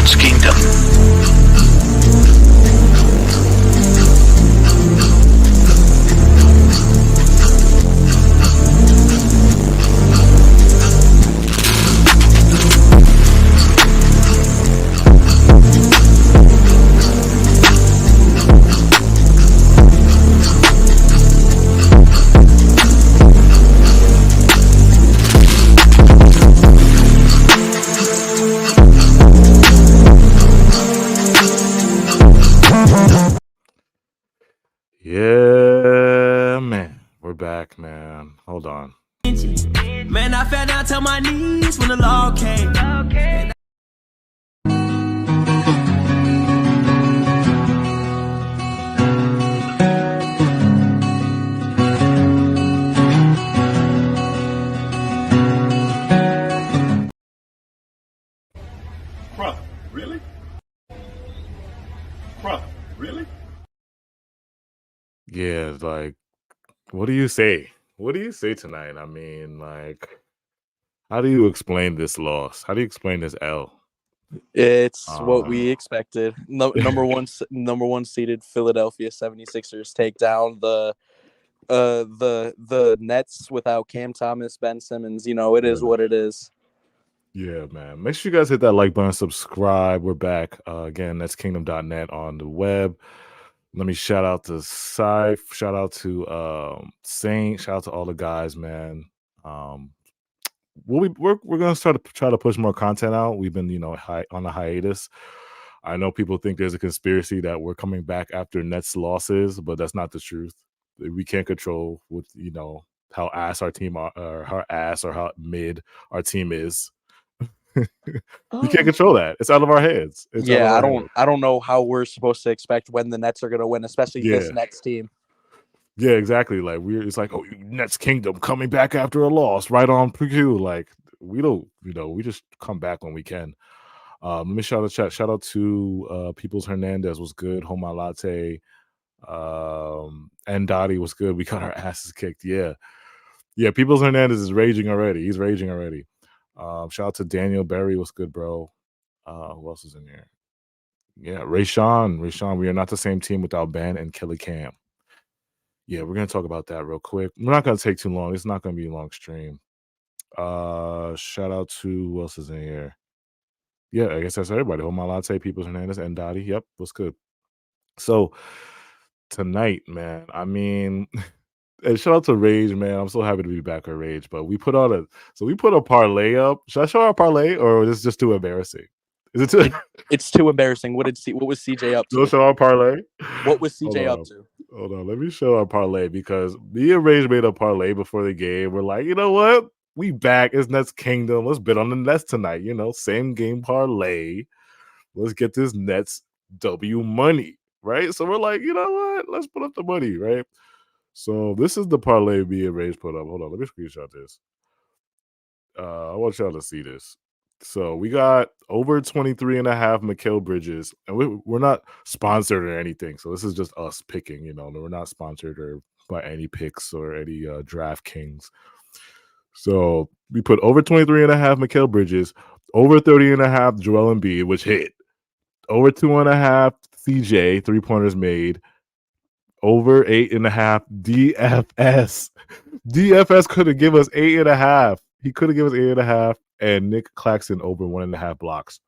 Nets Kingdom. Yeah, man. We're back, man. Hold on. Man, I fell down to my knees when the law came. Bruh, really? Bruh, really? Yeah, like, what do you say? What do you say tonight? I mean, like, how do you explain this loss? How do you explain this L? It's what we Um, expected. Number one seeded Philadelphia 76ers take down the Nets without Cam Thomas, Ben Simmons. You know, it is what it is. yeah, man. Make sure you guys hit that like button, subscribe. We're back. Again, that's kingdom.net on the web. Let me shout out to Syph, shout out to Saint, shout out to all the guys, man. We're gonna start to try to push more content out. We've been, on a hiatus. I know people think there's a conspiracy that we're coming back after Nets losses, but that's not the truth. We can't control what how ass our team are, or how ass or how mid our team is. We can't control that. It's out of our heads. It's out of Yeah, our heads. I don't know how we're supposed to expect when the Nets are going to win, especially this Yeah. Nets team. Yeah, exactly. Like it's like, oh, Nets Kingdom coming back after a loss, right on PQ. Like we don't, we just come back when we can. Let me shout out chat. Shout out to Peoples Hernandez was good. Homa Latte, and Dottie was good. We got our asses kicked. Yeah. Peoples Hernandez is raging already. He's raging already. Shout out to Daniel Berry was good, bro. Who else is in here? Yeah, Rayshawn, we are not the same team without Ben and Kelly Cam. Yeah, we're gonna talk about that real quick. We're not gonna take too long. It's not gonna be a long stream. Shout out to who else is in here? Yeah, I guess that's everybody. Homa Latte, Peoples Hernandez, and Dottie. Yep, what's good? So tonight, man, I mean, and shout out to Rage, man. I'm so happy to be back at Rage. But we put a parlay up. Should I show our parlay, or is this just too embarrassing? Is it too? It's too embarrassing. What was CJ up to? Don't show our parlay. What was CJ up to? Hold on, let me show our parlay because me and Rage made a parlay before the game. We're like, you know what? We back. It's Nets Kingdom. Let's bet on the Nets tonight. Same game parlay. Let's get this Nets W money, right? So we're like, you know what? Let's put up the money, right? So this is the parlay me and Rage put up. Hold on, let me screenshot this. I want y'all to see this. So we got over 23 and a half Mikal Bridges, and we're not sponsored or anything. So this is just us picking, we're not sponsored or by any picks or any DraftKings. So we put over 23 and a half Mikal Bridges, over 30 and a half Joel Embiid, which hit, over 2.5 CJ 3-pointers made, over 8.5 DFS. DFS could have given us 8.5. He could have given us 8.5. And Nick Claxton over 1.5 blocks.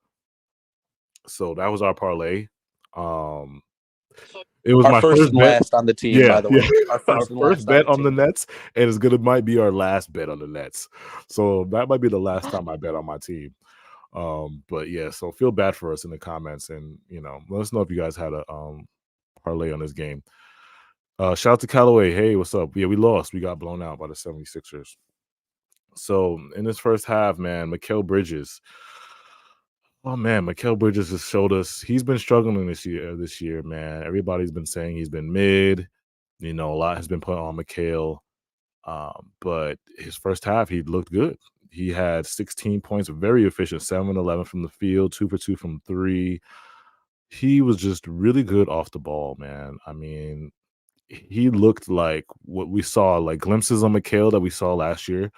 So that was our parlay. It was Our my first and bet. last on the team, by the way. Our first bet on the Nets, and might be our last bet on the Nets. So that might be the last time I bet on my team. But yeah, so feel bad for us in the comments, and let us know if you guys had a parlay on this game. Shout out to Callaway. Hey, what's up? Yeah, we lost. We got blown out by the 76ers. So in this first half, man, Mikal Bridges. Oh man, Mikal Bridges has showed us he's been struggling this year, man. Everybody's been saying he's been mid. A lot has been put on Mikal. But his first half, he looked good. He had 16 points, very efficient, 7-11 from the field, 2 for 2 from 3. He was just really good off the ball, man. I mean, he looked like what we saw, like glimpses on Mikal that we saw last year.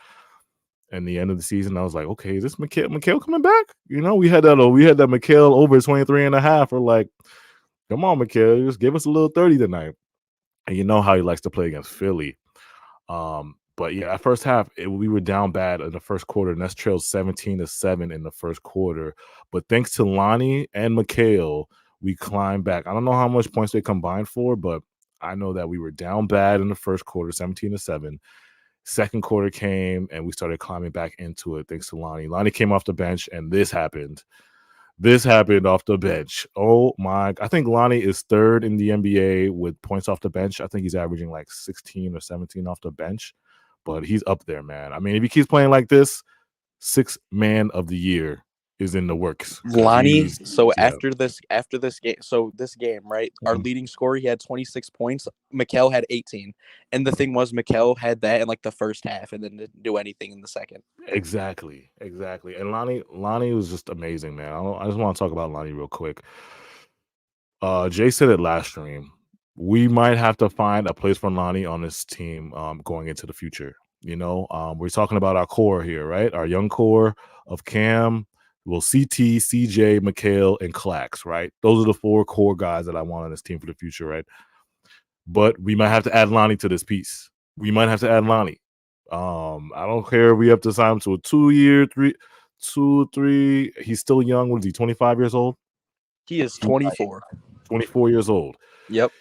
And the end of the season, I was like, okay, is this Mikal coming back? You know, we had that Mikal over 23.5. We're like, come on, Mikal, just give us a little 30 tonight. And you know how he likes to play against Philly. But yeah, at first half, we were down bad in the first quarter, and that's trailed 17-7 in the first quarter. But thanks to Lonnie and Mikal, we climbed back. I don't know how much points they combined for, but I know that we were down bad in the first quarter, 17-7. Second quarter came, and we started climbing back into it thanks to Lonnie. Lonnie came off the bench, and this happened. This happened off the bench. Oh my! I think Lonnie is third in the NBA with points off the bench. I think he's averaging like 16 or 17 off the bench, but he's up there, man. I mean, if he keeps playing like this, 6th man of the year is in the works. Lonnie. So yeah. after this game, right? Our Mhm. leading scorer, he had 26 points. Mikal had 18, and the thing was, Mikal had that in like the first half, and then didn't do anything in the second. Exactly. And Lonnie was just amazing, man. I just want to talk about Lonnie real quick. Jay said it last stream. We might have to find a place for Lonnie on this team going into the future. You know, we're talking about our core here, right? Our young core of Cam, CT, CJ, Mikal, and Clax, right? Those are the 4 core guys that I want on this team for the future, right? But we might have to add Lonnie to this piece. We might have to add Lonnie. I don't care. We have to sign him to a 2-year, 3. He's still young. What is he? 25 years old. He is 24. 24 years old. Yep.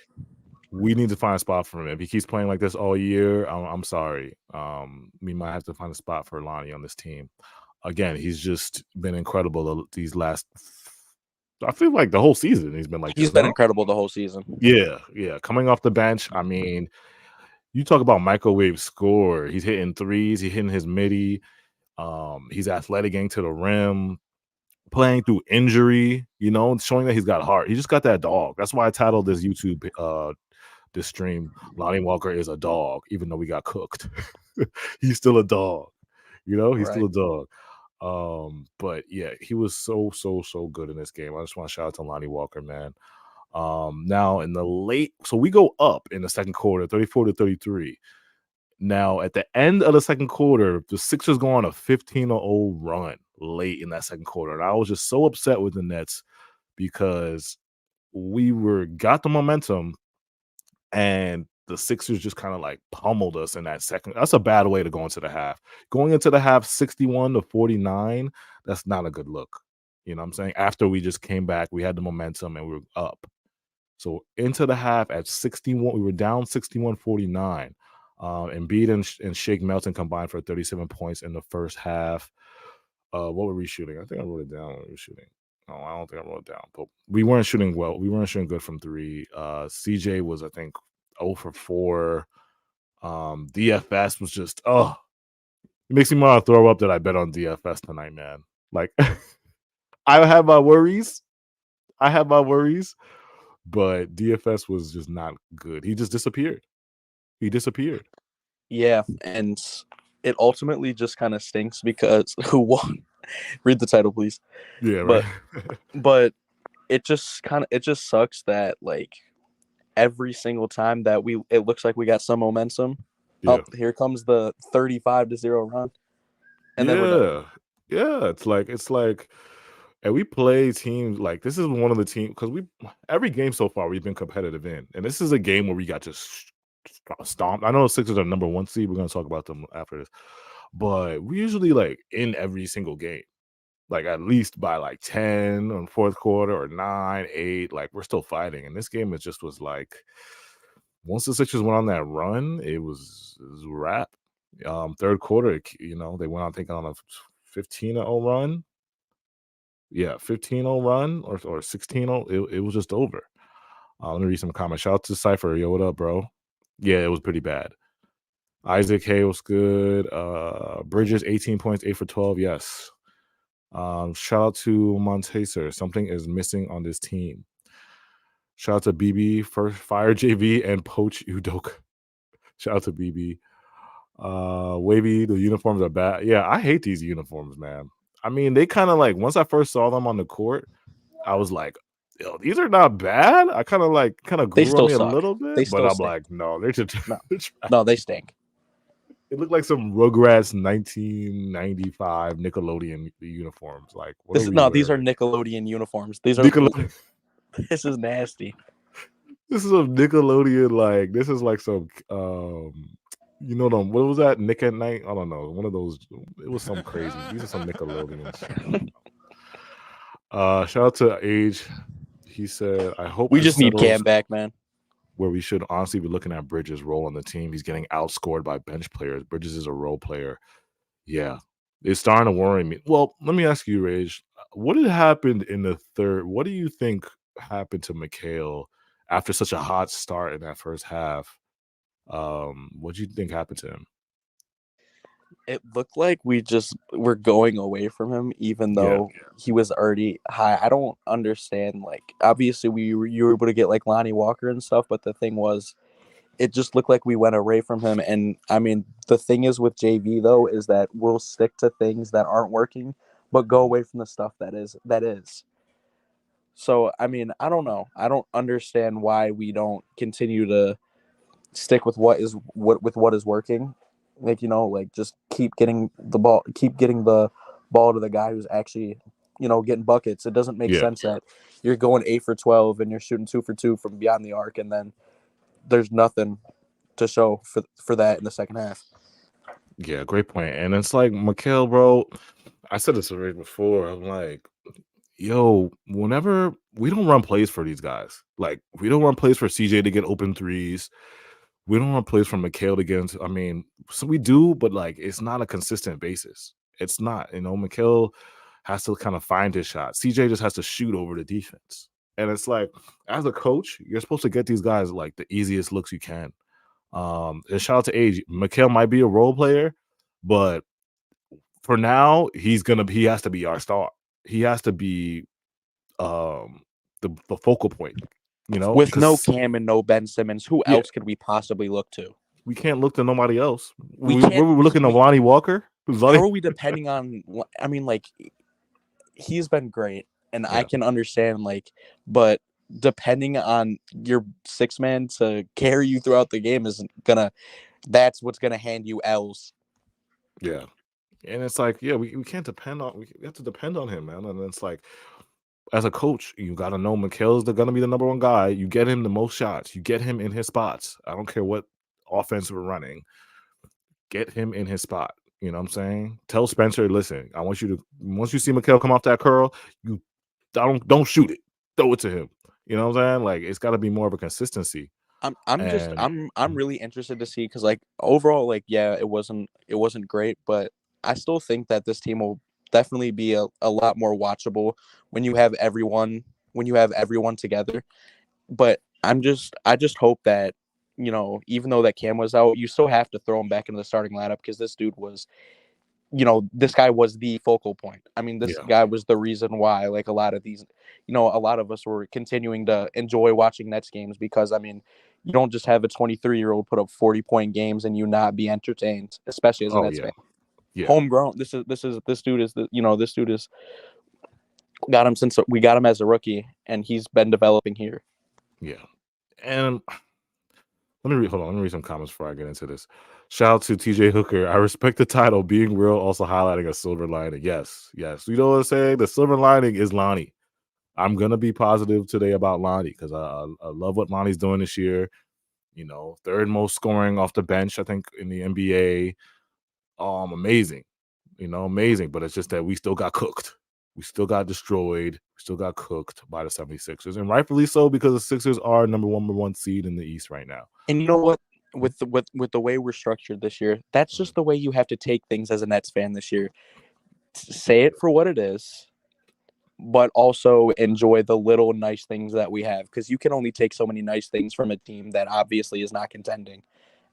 We need to find a spot for him. If he keeps playing like this all year, I'm sorry. We might have to find a spot for Lonnie on this team. Again, he's just been incredible these last. I feel like the whole season he's been like. He's been incredible the whole season. Yeah. Coming off the bench, I mean, you talk about microwave score. He's hitting threes. He's hitting his midi. He's athletic, getting to the rim, playing through injury. You know, showing that he's got heart. He just got that dog. That's why I titled this YouTube this stream, Lonnie Walker is a dog, even though we got cooked. He's still a dog. You know, he's still a dog. But yeah, he was so good in this game. I just want to shout out to Lonnie Walker, man. Now in the late, so we go up in the second quarter, 34-33. Now at the end of the second quarter, the Sixers go on a 15-0 run late in that second quarter. And I was just so upset with the Nets because we got the momentum and the Sixers just kind of like pummeled us in that second. That's a bad way to go into the half. Going into the half 61-49, that's not a good look. You know what I'm saying? After we just came back, we had the momentum and we were up. So into the half at 61, we were down 61-49. Embiid and Shake Melton combined for 37 points in the first half. What were we shooting? I think I wrote it down when we were shooting. No, I don't think I wrote it down. But we weren't shooting well. We weren't shooting good from 3. CJ was, I think, 0 for 4. DFS was just, it makes me want to throw up that I bet on DFS tonight, man. Like, I have my worries. But DFS was just not good. He just disappeared. Yeah, and it ultimately just kind of stinks because who won? Read the title, please. Yeah, right. But it just sucks that like every single time that it looks like we got some momentum. Yeah. Here comes the 35-0 run, and then we're done. Yeah, it's like, and we play teams like this is one of the teams because every game so far we've been competitive in, and this is a game where we got just stomped. I know the Sixers are number 1 seed. We're gonna talk about them after this, but we usually like in every single game, like at least by like 10 on fourth quarter or 9, 8. Like we're still fighting, and this game it just was like once the Sixers went on that run, it was a wrap. Third quarter, you know, they went on thinking on a 15-0 run. Yeah, 15-0 run or 16-0. It was just over. Let me read some comments. Shout out to Cypher. Yo, what up, bro? Yeah, it was pretty bad. Isaac Hay was good. Bridges, 18 points, 8 for 12. Yes. Shout out to Montaser. Something is missing on this team. Shout out to BB. First fire JV and poach Udoka. Shout out to BB. Wavy, the uniforms are bad. Yeah, I hate these uniforms, man. I mean, they kind of like once I first saw them on the court, I was like, yo, these are not bad. I kind of grew on me a little bit, but I'm like, no, they're just no, they stink. It looked like some Rugrats 1995 Nickelodeon uniforms. Like, what are we These are wearing? Nickelodeon uniforms. These are Nickelodeon. this is nasty. This is some Nickelodeon. Like, this is like some them. What was that? Nick at Night? I don't know. One of those. It was some crazy. These are some Nickelodeon shit. Shout out to Age. He said, "I hope We this just need settles Cam back, man. where we should honestly be looking at Bridges' role on the team. He's getting outscored by bench players. Bridges is a role player. Yeah, it's starting to worry me. Well, let me ask you, Rage. What had happened in the third? What do you think happened to Mikal after such a hot start in that first half? What do you think happened to him? It looked like we just were going away from him, even though he was already high. I don't understand. Like, obviously, you were able to get like Lonnie Walker and stuff, but the thing was, it just looked like we went away from him. And I mean, the thing is with JV though is that we'll stick to things that aren't working, but go away from the stuff that is. So I mean, I don't know. I don't understand why we don't continue to stick with what is working. Like, like just keep getting the ball to the guy who's actually, getting buckets. It doesn't make sense that you're going 8 for 12 and you're shooting 2 for 2 from beyond the arc, and then there's nothing to show for that in the second half. Yeah, great point. And it's like Mikal, bro. I said this already before. I'm like, yo, whenever we don't run plays for these guys, like we don't run plays for CJ to get open threes. We don't run plays for Mikal to get into. I mean, so we do, but like it's not a consistent basis. It's not. Mikal has to kind of find his shot. CJ just has to shoot over the defense. And it's like, as a coach, you're supposed to get these guys like the easiest looks you can. And shout out to Age. Mikal might be a role player, but for now, he has to be our star. He has to be the focal point. With no Cam and no Ben Simmons, who else could we possibly look to? We can't look to nobody else. We're looking to Lonnie Walker. How are we depending on? I mean, like, he's been great, and I can understand, like, but depending on your six man to carry you throughout the game that's what's gonna hand you L's. Yeah, and it's like, we can't depend on. We have to depend on him, man. And it's like, as a coach, you got to know Mikal's going to be the number one guy. You get him the most shots. You get him in his spots. I don't care what offense we're running. Get him in his spot. You know what I'm saying? Tell Spencer, listen, I want you to, once you see Mikal come off that curl, you don't shoot it. Throw it to him. You know what I'm saying? Like, it's got to be more of a consistency. I'm really interested to see, because like overall, like, it wasn't great, but I still think that this team will definitely be a lot more watchable when you have everyone together. But I just hope that, even though that Cam was out, you still have to throw him back into the starting lineup, because this dude was, this guy was the focal point. I mean, this guy was the reason why, like, a lot of us were continuing to enjoy watching Nets games, because, I mean, you don't just have a 23-year-old put up 40-point games and you not be entertained, especially as a Nets fan. Yeah. Homegrown. This dude is got him since we got him as a rookie, and he's been developing here. Yeah. And let me read some comments before I get into this. Shout out to TJ Hooker. I respect the title. Being real, also highlighting a silver lining. Yes. You know what I'm saying? The silver lining is Lonnie. I'm gonna be positive today about Lonnie, because I love what Lonnie's doing this year. Third most scoring off the bench, I think, in the NBA. Amazing. Amazing. But it's just that we still got cooked. We still got destroyed. We still got cooked by the 76ers, and rightfully so, because the Sixers are number one seed in the East right now. And you know what? With the way we're structured this year, that's just the way you have to take things as a Nets fan this year. Say it for what it is, but also enjoy the little nice things that we have, because you can only take so many nice things from a team that obviously is not contending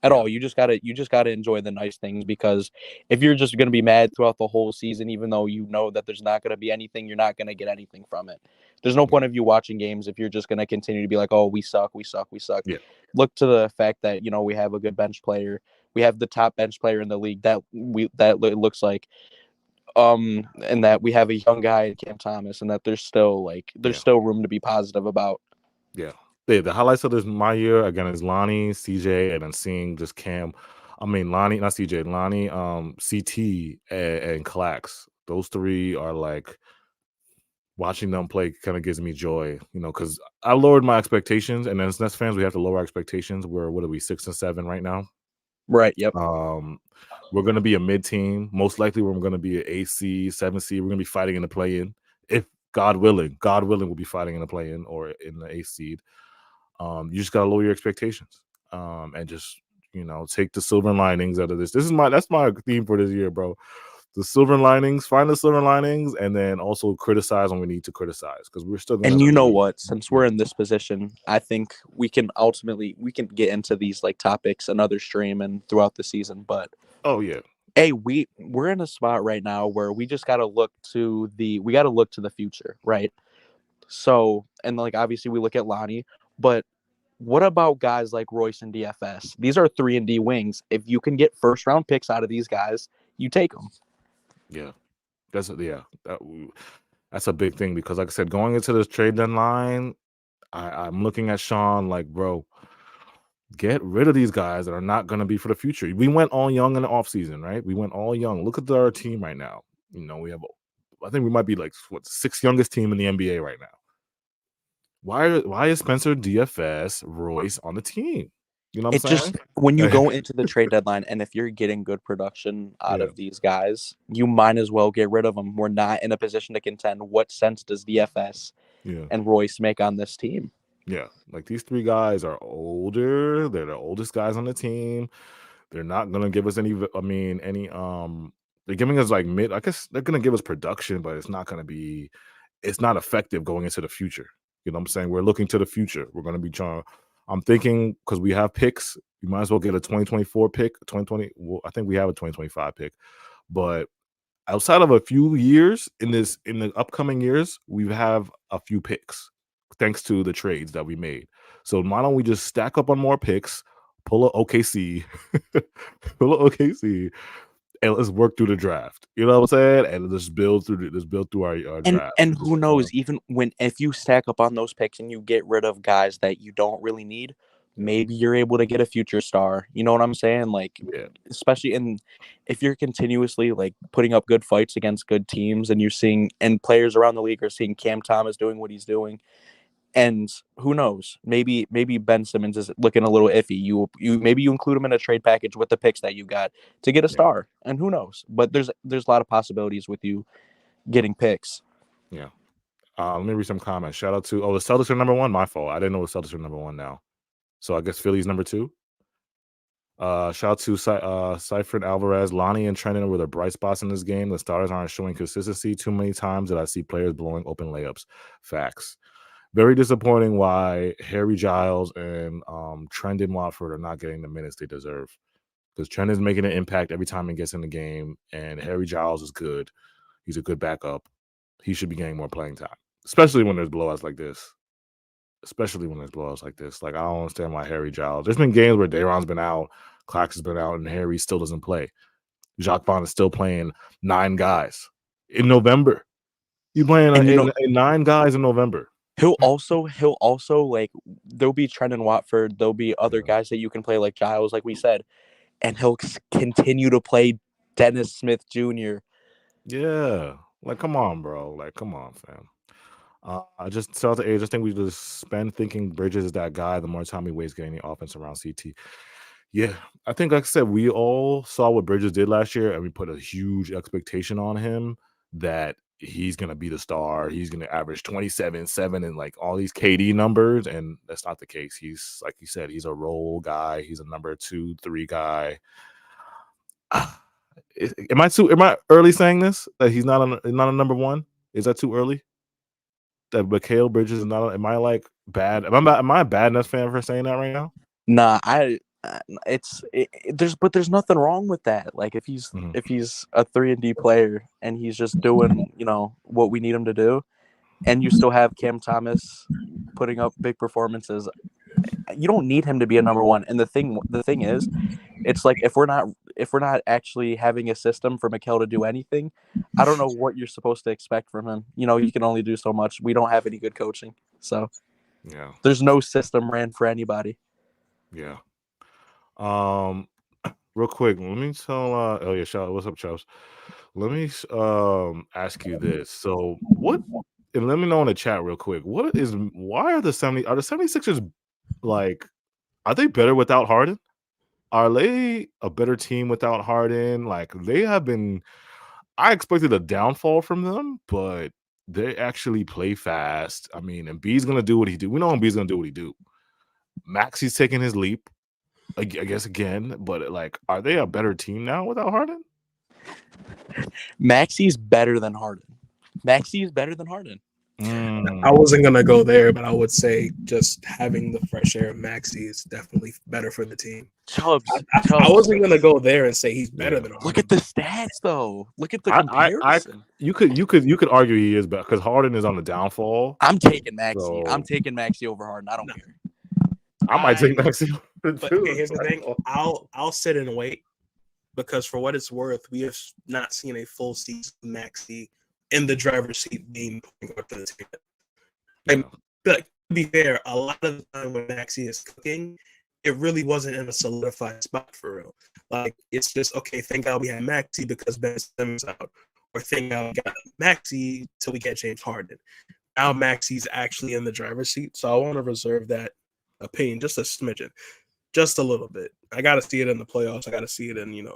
at all. You just gotta enjoy the nice things, because if you're just gonna be mad throughout the whole season, even though you know that there's not gonna be anything, you're not gonna get anything from it. There's no point of you watching games if you're just gonna continue to be like, oh, we suck. Yeah. Look to the fact that, we have a good bench player. We have the top bench player in the league that looks like. And that we have a young guy, Cam Thomas, and that there's still room to be positive about. Yeah. The highlights of my year again is Lonnie, CJ, and then seeing just Cam. I mean, Lonnie, not CJ, Lonnie, CT, and Clax. Those three are like watching them play kind of gives me joy, because I lowered my expectations, and as Nets fans, we have to lower our expectations. What are we, 6 and 7 right now? Right. Yep. We're going to be a mid team. Most likely, we're going to be an 8 seed, 7 seed. We're going to be fighting in the play in. If God willing, we'll be fighting in the play in or in the 8 seed. You just got to lower your expectations, and just take the silver linings out of this. That's my theme for this year, bro. The silver linings, find the silver linings, and then also criticize when we need to criticize, because we're still going And to. you know what? Since we're in this position, I think we can get into these like topics another stream and throughout the season. But Oh yeah, hey, we're in a spot right now where we just got to look to the future, right? So, and like obviously we look at Lonnie, but what about guys like Royce and DFS? These are 3-and-D wings. If you can get first round picks out of these guys, you take them. yeah. That's a big thing, because, like I said, going into this trade deadline, I'm looking at Sean like, bro, get rid of these guys that are not going to be for the future. We went all young in the offseason, right? We went all young. Look at our team right now. I think we might be like sixth youngest team in the NBA right now. Why is Spencer, DFS, Royce on the team? You know what I'm saying? When you go into the trade deadline, and if you're getting good production out of these guys, you might as well get rid of them. We're not in a position to contend. What sense does DFS and Royce make on this team? Yeah, like these three guys are older. They're the oldest guys on the team. They're not gonna give us any. They're giving us like mid. I guess they're gonna give us production, but it's not gonna be. It's not effective going into the future. You know what I'm saying? We're looking to the future. We're gonna be trying. I'm thinking, because we have picks, you might as well get a 2024 pick, 2020. Well, I think we have a 2025 pick, but outside of a few years in the upcoming years, we have a few picks thanks to the trades that we made. So why don't we just stack up on more picks, pull a OKC, and let's work through the draft. You know what I'm saying? And just build through our draft. And who knows? Even if you stack up on those picks and you get rid of guys that you don't really need, maybe you're able to get a future star. You know what I'm saying? Like, especially if you're continuously like putting up good fights against good teams, and you're seeing, and players around the league are seeing Cam Thomas doing what he's doing. And who knows? Maybe Ben Simmons is looking a little iffy. Maybe you include him in a trade package with the picks that you got to get a star. And who knows? But there's a lot of possibilities with you getting picks. Yeah. Let me read some comments. Shout out to the Celtics are number 1. My fault. I didn't know the Celtics are number 1 now. So I guess Philly's number 2. Shout out to Cypher Alvarez. Lonnie and Trendon were the bright spots in this game. The starters aren't showing consistency. Too many times that I see players blowing open layups. Facts. Very disappointing why Harry Giles and Trendon Watford are not getting the minutes they deserve. Because Trendon's making an impact every time he gets in the game, and Harry Giles is good. He's a good backup. He should be getting more playing time, especially when there's blowouts like this. Like, I don't understand why Harry Giles. There's been games where Dayron's been out, Clax has been out, and Harry still doesn't play. Jacques Vaughn is still playing 9 guys in November. You playing 9 guys in November. He'll also like, there'll be Trendon Watford, there'll be other guys that you can play like Giles, like we said, and he'll continue to play Dennis Smith Jr. Yeah, like, come on, bro. Like, come on, fam. I just tell the age. I just think we just spend thinking Bridges is that guy. The more time he wastes getting the offense around CT. Yeah, I think, like I said, we all saw what Bridges did last year, and we put a huge expectation on him that he's going to be the star. He's going to average 27, 7, and like all these KD numbers, and that's not the case. He's, like you said, he's a role guy. He's a number 2, 3 guy. Am I early saying this, that he's not a number 1? Is that too early? That Mikal Bridges is not. Am I like bad? Am I a bad Nets fan for saying that right now? Nah, there's nothing wrong with that. Like, if he's a 3-and-D player and he's just doing, what we need him to do, and you still have Cam Thomas putting up big performances, you don't need him to be a number 1. And the thing is, it's like, if we're not actually having a system for Mikal to do anything, I don't know what you're supposed to expect from him. You can only do so much. We don't have any good coaching, so there's no system ran for anybody. Yeah. real quick, let me tell. Oh yeah, shout. What's up, Charles? Let me ask you this. So what? And let me know in the chat real quick. What is? Why are the 76ers like? Are they better without Harden? Are they a better team without Harden? Like they have been. I expected a downfall from them, but they actually play fast. I mean, Embiid's gonna do what he do. We know Embiid's gonna do what he do. Maxi's taking his leap. I guess again, but like, are they a better team now without Harden? Maxi's better than Harden. Maxi is better than Harden. I wasn't gonna go there, but I would say just having the fresh air of Maxi is definitely better for the team. Chubbs. I wasn't gonna go there and say he's better than Harden. Look at the stats, though. Look at the comparison. You could argue he is better because Harden is on the downfall. I'm taking Maxi. So- I'm taking Maxi over Harden. I don't care. I might take Maxi. But okay, here's the thing: I'll sit and wait because for what it's worth, we have not seen a full season of Maxi in the driver's seat being point guard for the team. And but to be fair, a lot of the time when Maxi is cooking, it really wasn't in a solidified spot for real. Like it's just okay. Thank God we had Maxi because Ben Simmons out, or thank God we got Maxi till we get James Harden. Now Maxi's actually in the driver's seat, so I want to reserve that opinion just a smidgen, just a little bit. I got to see it in the playoffs. I got to see it in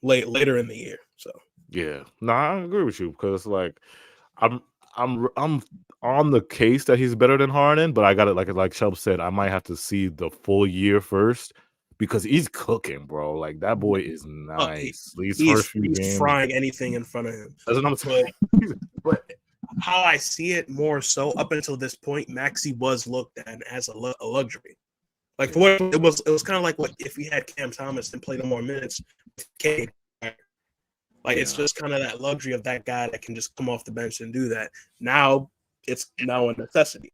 later in the year. So yeah, no, I agree with you because like I'm on the case that he's better than Harden, but I got it like Shelb said, I might have to see the full year first because he's cooking, bro. Like that boy is nice. He's frying anything in front of him. That's what I'm saying. But how I see it more so up until this point, Maxi was looked at as a luxury. Like for what it was kind of like what if we had Cam Thomas and played him more minutes. Like it's just kind of that luxury of that guy that can just come off the bench and do that. Now it's a necessity.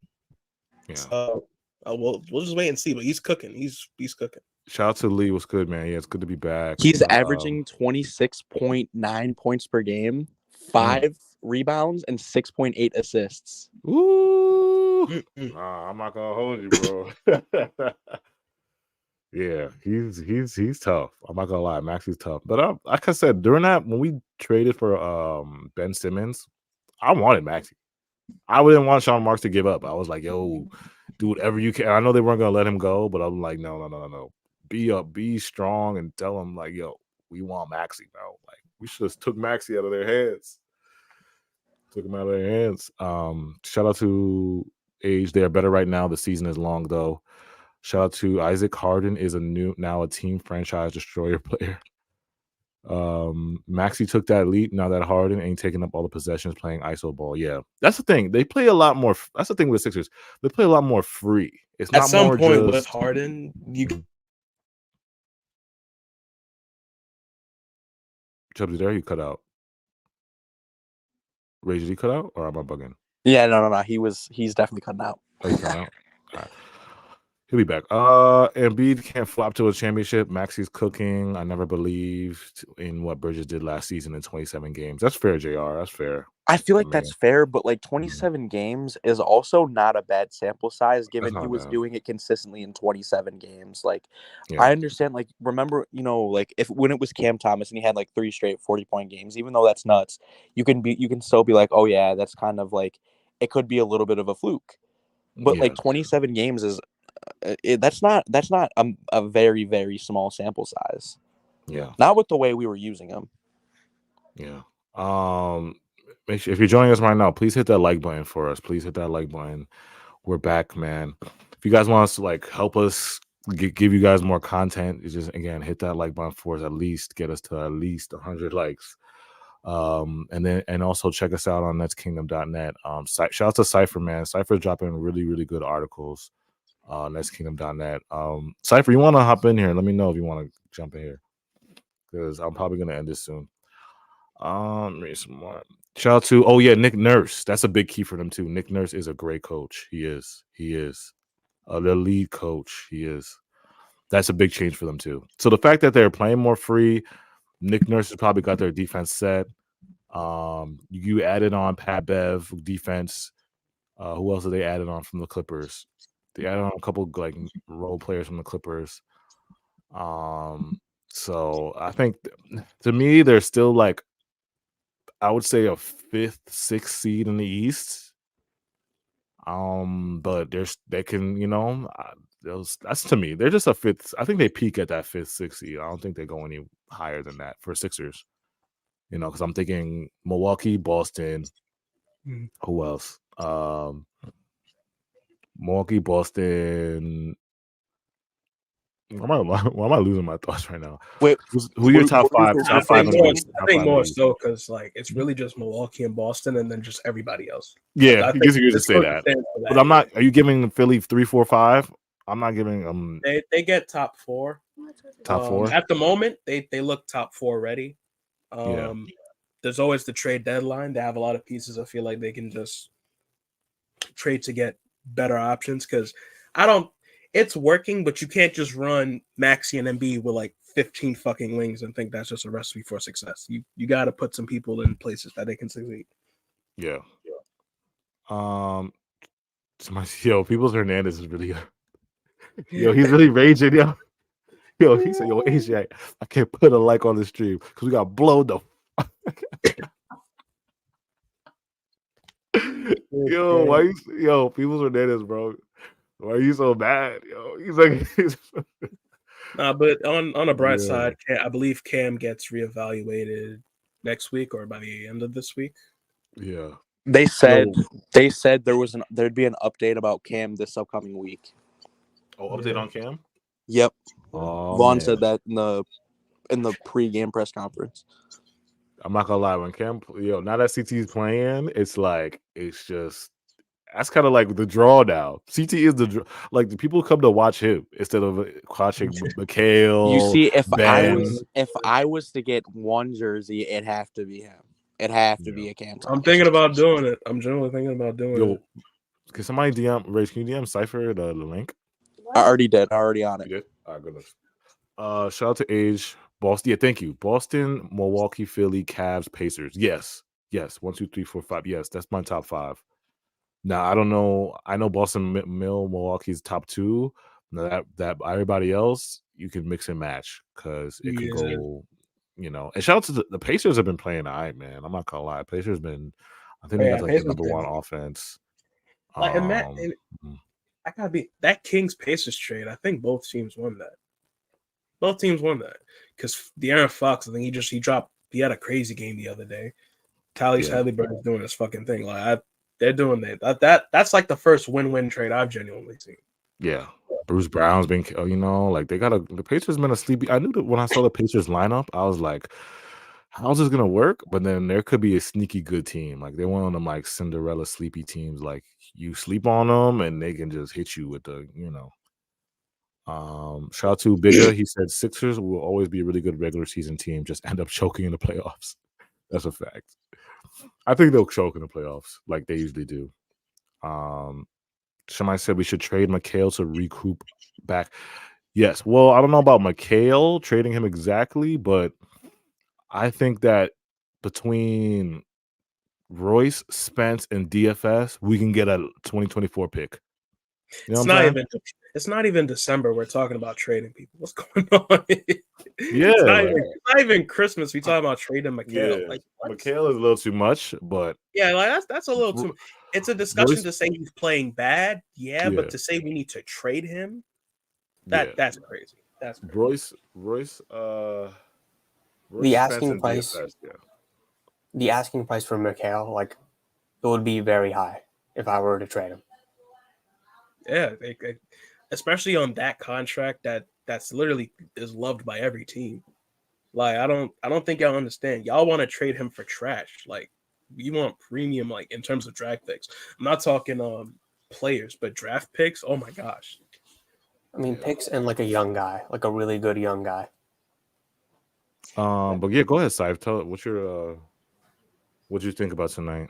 Yeah. So we'll just wait and see. But he's cooking. He's cooking. Shout out to Lee. What's good, man? Yeah, it's good to be back. He's averaging 26.9 points per game, 5 rebounds, and 6.8 assists. Ooh. Nah, I'm not gonna hold you, bro. Yeah, he's tough. I'm not gonna lie, Maxi's tough. But like I said, during that when we traded for Ben Simmons, I wanted Maxi. I didn't want Sean Marks to give up. I was like, yo, do whatever you can. I know they weren't gonna let him go, but I'm like, no. Be strong and tell them like, yo, we want Maxi, bro. Like we should have took Maxi out of their hands. Took him out of their hands. Shout out to Age. They are better right now. The season is long though. Shout out to Isaac Harden is now a team franchise destroyer player. Maxi took that lead. Now that Harden ain't taking up all the possessions playing ISO ball. Yeah, that's the thing. They play a lot more. That's the thing with the Sixers. They play a lot more free. It's not at some more point just, with Harden. Chubbs, there you cut out. Ray, did he cut out or am I bugging? Yeah, no. He's definitely cutting out. Oh, he cut out. All right. He'll be back. Embiid can't flop to a championship. Maxi's cooking. I never believed in what Bridges did last season in 27 games. That's fair, JR. That's fair. I feel like that's fair, but like 27 games is also not a bad sample size given he was doing it consistently in 27 games. Like, I understand, like, remember, like when it was Cam Thomas and he had like 3 straight 40-point games, even though that's nuts, you can still be like, oh yeah, that's kind of like, it could be a little bit of a fluke. But like 27 games is, that's not a very, very small sample size. Yeah. Not with the way we were using them. Yeah. Make sure if you're joining us right now, please hit that like button for us. Please hit that like button. We're back, man. If you guys want us to like help us give you guys more content, it's just again hit that like button for us. At least get us to at least 100 likes. And also check us out on netskingdom.net. Shout out to Cypher, man. Cypher's dropping really, really good articles. netskingdom.net. Cypher, you want to hop in here? Let me know if you want to jump in here because I'm probably gonna end this soon. Read some more. Shout out to Nick Nurse. That's a big key for them too. Nick Nurse is a great coach. He is the lead coach. He is. That's a big change for them too. So the fact that they're playing more free, Nick Nurse has probably got their defense set. You added on Pat Bev defense. Who else did they added on from the Clippers? They added on a couple like role players from the Clippers. So I think to me, they're still like, I would say a 5th, 6th seed in the East. But they can, that's to me. They're just a 5th. I think they peak at that 5th, 6th seed. I don't think they go any higher than that for Sixers. Because I'm thinking Milwaukee, Boston. Mhm. Who else? Milwaukee, Boston. Why am I losing my thoughts right now? Wait, Who are your top what is five? the Top I five think in the more. East. I Top think five in more the East. so because like it's really just Milwaukee and Boston, and then just everybody else. Yeah, I I think guess you could this just say court that. stands for But that, I'm not. Are you giving Philly 3, 4, 5? I'm not giving them They get top 4. top 4. At the moment, they look top 4 ready. Yeah. There's always the trade deadline. They have a lot of pieces. I feel like they can just trade to get better options because I don't. It's working, but you can't just run Maxi and Embiid with like 15 fucking wings and think that's just a recipe for success. You got to put some people in places that they can succeed. Yeah. Peoples Hernandez is really he's really raging, yo. Yo, he said, yo, AJ, I can't put a like on the stream because we got blown the Peoples Hernandez, bro. Why are you so mad? Yo, he's like Nah, but on a bright Yeah. side, I believe Cam gets reevaluated next week or by the end of this week. Yeah. They said there'd be an update about Cam this upcoming week. Oh, update on Cam? Yep. Oh, Vaughn man. said that in the pre-game press conference. I'm not gonna lie, when Cam, now that CT is playing, it's just that's kind of like the draw now. CT is the draw. Like the people come to watch him instead of watching Mikal. You see, if Ben. I was to get one jersey, it'd have to be him. It'd have to be a Cam. I'm thinking about doing it. I'm generally thinking about doing it. Can somebody DM Rage? Can you DM Cypher the link? I already did. Already on it. You did? All right, goodness. Shout out to Age. Boston. Yeah, thank you. Boston, Milwaukee, Philly, Cavs, Pacers. Yes. 1, 2, 3, 4, 5. Yes, that's my top 5. Now I don't know. I know Boston, Milwaukee's top 2. Now that everybody else you can mix and match because it could go. And shout out to the Pacers have been playing all right, man. I'm not gonna lie. Pacers been. I think they got like the number 1 offense. Like, I gotta be that Kings Pacers trade. I think both teams won that. Both teams won that because De'Aaron Fox. I think he had a crazy game the other day. Tyrese Halliburton is doing his fucking thing. Like they're doing that. That's like the first win-win trade I've genuinely seen. Yeah, Bruce Brown's been. Like the Pacers been a sleepy. I knew that when I saw the Pacers lineup, I was like, how's this gonna work? But then there could be a sneaky good team. Like they're one of them like Cinderella sleepy teams. Like you sleep on them and they can just hit you with the. Shout out to Bigger. He said Sixers will always be a really good regular season team. Just end up choking in the playoffs. That's a fact. I think they'll choke in the playoffs like they usually do. Somebody said we should trade Mikal to recoup back. Yes. Well, I don't know about Mikal trading him exactly, but I think that between Royce, Spence, and DFS, we can get a 2024 pick. It's not even December. We're talking about trading people. What's going on? It's not even Christmas. We talking about trading Mikal. Yeah. Like Mikal is a little too much, but like that's a little too much. It's a discussion to say he's playing bad, but to say we need to trade him, that's crazy. That's crazy. Royce. The asking price. The asking price for Mikal, like, it would be very high if I were to trade him. Yeah, especially on that contract that's literally is loved by every team. Like I don't think y'all understand. Y'all want to trade him for trash. Like you want premium, like in terms of draft picks. I'm not talking players, but draft picks. Oh my gosh. I mean, picks and like a young guy, like a really good young guy. But yeah, go ahead, Saif. Tell what you think about tonight.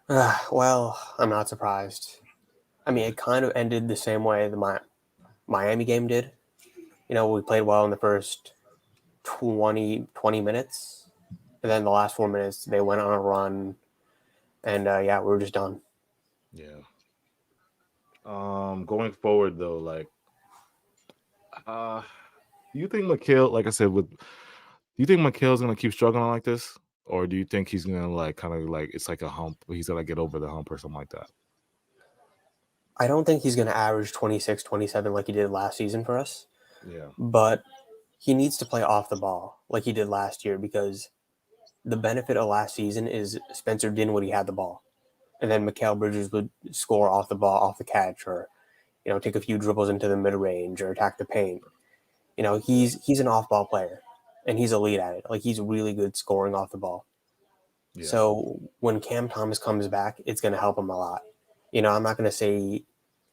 Well, I'm not surprised. I mean, it kind of ended the same way the Miami game did. We played well in the first 20 minutes. And then the last 4 minutes, they went on a run. And, we were just done. Yeah. Going forward, though, like, you think Mikal, like I said, do you think Mikal's gonna keep struggling like this, or do you think he's gonna like kind of like it's like a hump? He's gonna get over the hump or something like that. I don't think he's going to average 26, 27 like he did last season for us, Yeah, but he needs to play off the ball like he did last year, because the benefit of last season is Spencer Dinwiddie had the ball, and then Mikal Bridges would score off the ball, off the catch, or take a few dribbles into the mid range or attack the paint. He's an off ball player, and he's elite at it. Like, he's really good scoring off the ball. yeah. So when Cam Thomas comes back, it's going to help him a lot. I'm not going to say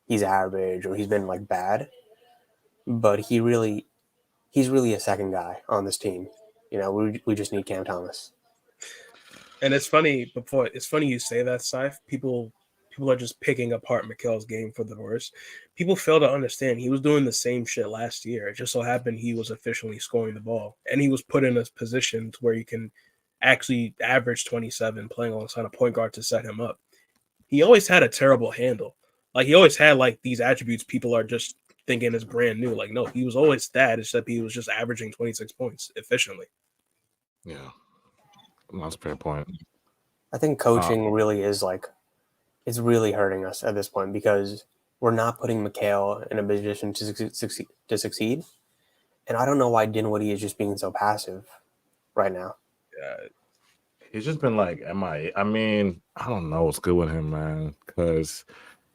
he's average or he's been like bad, but he's really a second guy on this team. We just need Cam Thomas. And it's funny you say that, Saif. People are just picking apart Mikal's game for the worst. People fail to understand he was doing the same shit last year. It just so happened he was efficiently scoring the ball, and he was put in a position where you can actually average 27 playing alongside a point guard to set him up. He always had a terrible handle. Like, he always had like these attributes people are just thinking is brand new. Like, no, he was always that, except he was just averaging 26 points efficiently. Yeah, that's a fair point. I think coaching really is like, it's really hurting us at this point, because we're not putting Mikal in a position to succeed. And I don't know why Dinwiddie is just being so passive right now. He's just been like MIA. I mean, I don't know what's good with him, man, because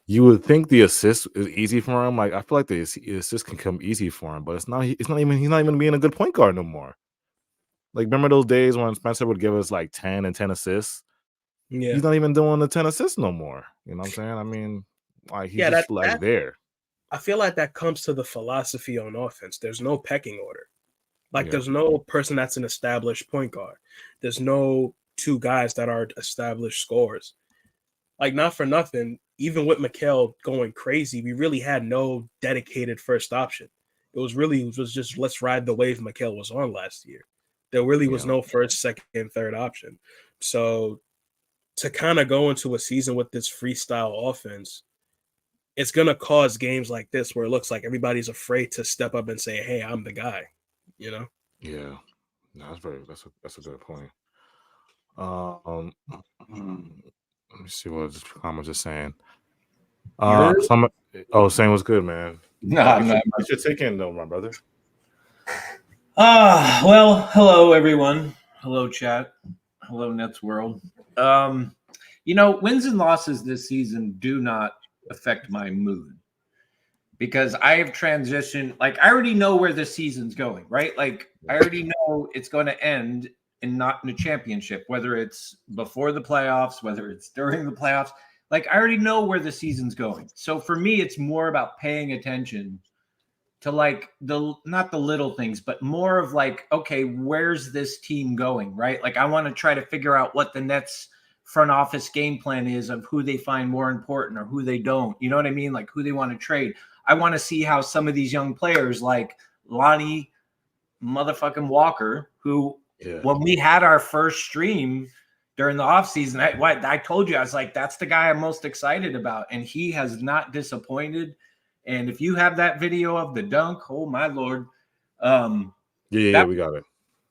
you would think the assist is easy for him. Like, I feel like the assist can come easy for him, but it's not. He's not even being a good point guard no more. Like, remember those days when Spencer would give us like 10 and 10 assists? Yeah. He's not even doing the 10 assists no more. You know what I'm saying? I mean, like, he's just there. I feel like that comes to the philosophy on offense. There's no pecking order. Like, Yeah. There's no person that's an established point guard. There's no two guys that are established scorers. Like, not for nothing, even with Mikal going crazy, we really had no dedicated first option. It was just let's ride the wave Mikal was on last year. There really was no first, second, third option. So to kind of go into a season with this freestyle offense, it's going to cause games like this where it looks like everybody's afraid to step up and say, hey, I'm the guy, Yeah. No, that's a good point. Let me see what this comment is saying. Saying what's good, man. What's your take in though, my brother? Well, hello everyone. Hello chat. Hello Nets world. Wins and losses this season do not affect my mood, because I have transitioned. Like, I already know where the season's going, right? Like, I already know it's going to end and not in a championship, whether it's before the playoffs, whether it's during the playoffs. Like, I already know where the season's going. So for me, it's more about paying attention to like not the little things, but more of like, okay, where's this team going, right? Like, I want to try to figure out what the Nets front office game plan is of who they find more important or who they don't. You know what I mean? Like, who they want to trade. I want to see how some of these young players like Lonnie motherfucking Walker, who when we had our first stream during the offseason, I told you, I was like, that's the guy I'm most excited about. And he has not disappointed. And if you have that video of the dunk, oh my Lord. We got it.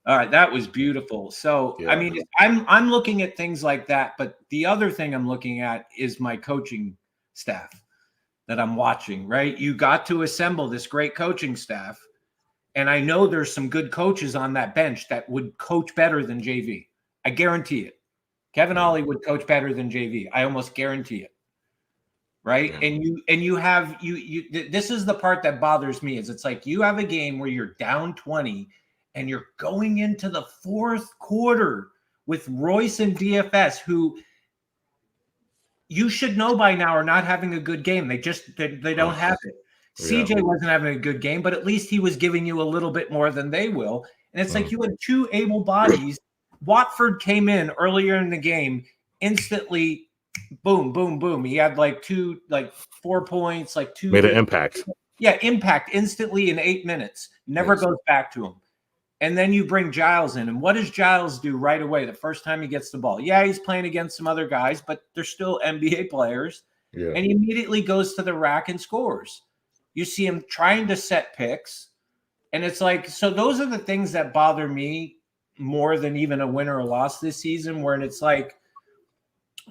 All right, that was beautiful. So, I mean, I'm looking at things like that, but the other thing I'm looking at is my coaching staff that I'm watching, right? You got to assemble this great coaching staff, and I know there's some good coaches on that bench that would coach better than JV. I guarantee it. Kevin Ollie would coach better than JV. I almost guarantee it. Right? Yeah. And this is the part that bothers me, is it's like you have a game where you're down 20 and you're going into the fourth quarter with Royce and DFS, who you should know by now are not having a good game. They don't have it. CJ wasn't having a good game, but at least he was giving you a little bit more than they will. And it's like you had two able bodies. Watford came in earlier in the game, instantly, boom, boom, boom. He had 4 points, made an impact. Yeah, impact instantly in 8 minutes. Never goes back to him. And then you bring Giles in. And what does Giles do right away the first time he gets the ball? Yeah, he's playing against some other guys, but they're still NBA players. Yeah. And he immediately goes to the rack and scores. You see him trying to set picks, And it's like, so those are the things that bother me more than even a win or a loss this season, where it's like,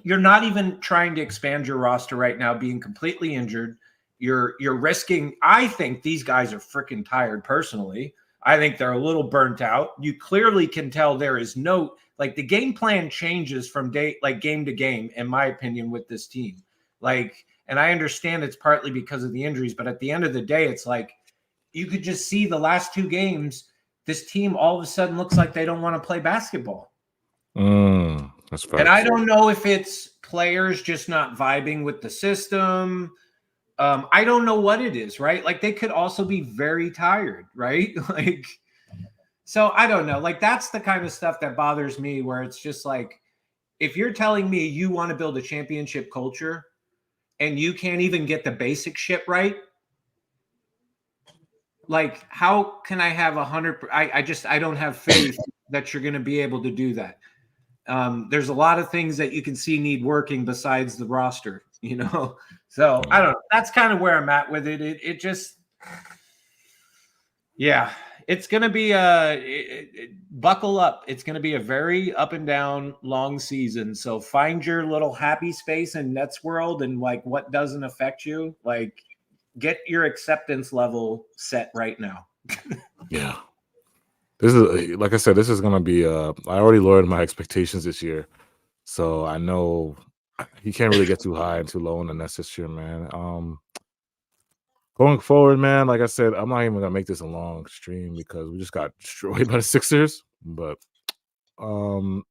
you're not even trying to expand your roster right now, being completely injured. You're risking. I think these guys are freaking tired personally. I think they're a little burnt out. You clearly can tell there is no, like, the game plan changes from game to game, in my opinion, with this team. Like, and I understand it's partly because of the injuries, but at the end of the day, it's like, you could just see the last 2 games, this team all of a sudden looks like they don't want to play basketball. That's fair. And I don't know if it's players just not vibing with the system. I don't know what it is, right? Like, they could also be very tired, right? Like, so I don't know. Like, that's the kind of stuff that bothers me, where it's just like, if you're telling me you want to build a championship culture and you can't even get the basic shit right, like, how can I have 100? I don't have faith that you're going to be able to do that. There's a lot of things that you can see need working besides the roster, you know? So I don't know. That's kind of where I'm at with it. It just, yeah, it's going to be buckle up. It's going to be a very up and down long season. So find your little happy space in Nets world, and like, what doesn't affect you, like, get your acceptance level set right now. Yeah. This is, like I said, this is going to be, I already lowered my expectations this year. So I know you can't really get too high and too low in the Nets this year, man. Going forward, man, like I said, I'm not even going to make this a long stream because we just got destroyed by the Sixers. But 2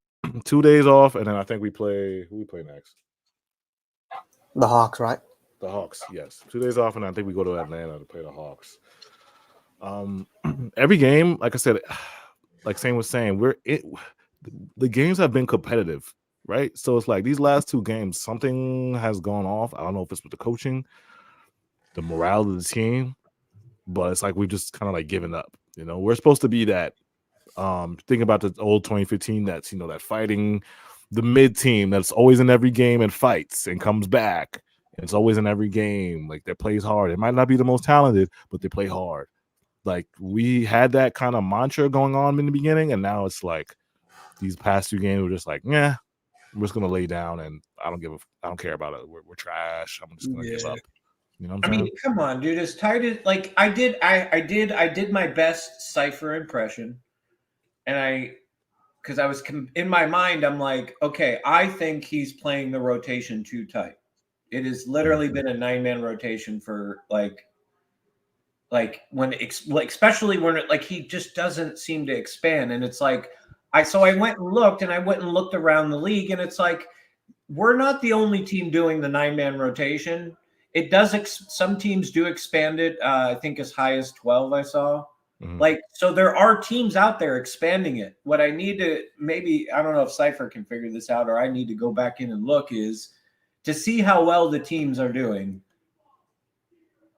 days off, and then I think who we play next? The Hawks, right? The Hawks, yes. 2 days off, and I think we go to Atlanta to play the Hawks. Every game, like I said, like Shane was saying, the games have been competitive, right? So it's like these last 2 games, something has gone off. I don't know if it's with the coaching, the morale of the team, but it's like we've just kind of like given up. You know, we're supposed to be that. Think about the old 2015 Nets, you know, that fighting the mid team that's always in every game and fights and comes back. It's always in every game. Like, that plays hard. It might not be the most talented, but they play hard. Like, we had that kind of mantra going on in the beginning, and now it's like these past 2 games, we're just like, yeah, we're just gonna lay down, and I don't care about it. We're trash. I'm just gonna give up. You know what I'm saying? I mean, come on, dude. As tight as, like, I did my best Cypher impression, and because I was in my mind, I'm like, okay, I think he's playing the rotation too tight. It has literally been a 9-man rotation for like when, especially when he just doesn't seem to expand. And it's like, I went and looked around the league, and it's like, we're not the only team doing the 9-man rotation. It does. Some teams do expand it. I think as high as 12 I saw. Like, so there are teams out there expanding it. What I need to, maybe, I don't know if Cypher can figure this out, or I need to go back in and look, is to see how well the teams are doing,